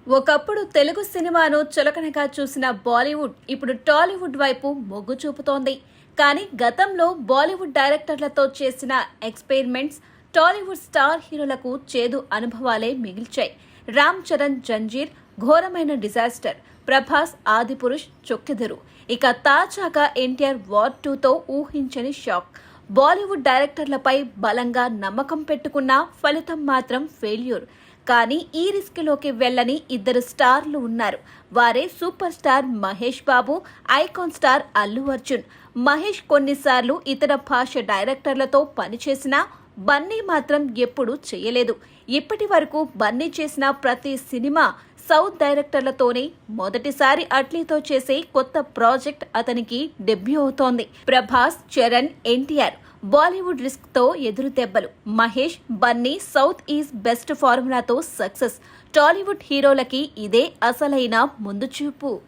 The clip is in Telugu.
ఒకప్పుడు తెలుగు సినిమాను చులకనగా చూసిన బాలీవుడ్ ఇప్పుడు టాలీవుడ్ వైపు మొగ్గు చూపుతోంది. కానీ గతంలో బాలీవుడ్ డైరెక్టర్లతో చేసిన ఎక్స్పెరిమెంట్స్ టాలీవుడ్ స్టార్ హీరోలకు చేదు అనుభవాలే మిగిల్చాయి. రామ్ చరణ్ జంజీర్ ఘోరమైన డిజాస్టర్, ప్రభాస్ ఆదిపురుష్ చొక్కెదురు, ఇక తాజాగా ఎన్టీఆర్ వార్ 2తో ఊహించని షాక్. బాలీవుడ్ డైరెక్టర్లపై బలంగా నమ్మకం పెట్టుకున్న ఫలితం మాత్రం ఫెయిల్యూర్. కానీ ఈ రిస్క్లోకి వెళ్ళని ఇద్దరు స్టార్లు ఉన్నారు. వారే super star Mahesh Babu, icon star Allu Arjun. Mahesh కొన్నిసార్లు ఇతర భాష డైరెక్టర్లతో పనిచేసినా బన్నీ మాత్రం ఎప్పుడూ చేయలేదు. ఇప్పటి వరకు బన్నీ చేసిన ప్రతి సినిమా సౌత్ డైరెక్టర్లతోనే. మొదటిసారి అట్లీతో చేసే కొత్త ప్రాజెక్ట్ అతనికి డెబ్యూ అవుతోంది. ప్రభాస్, చరణ్, ఎన్టీఆర్ బాలీవుడ్ రిస్క్ తో ఎదురు దెబ్బలు. Mahesh, Bunny south is best ఫార్ములాతో సక్సెస్. టాలీవుడ్ హీరోలకి ఇదే అసలైన ముందు చూపు.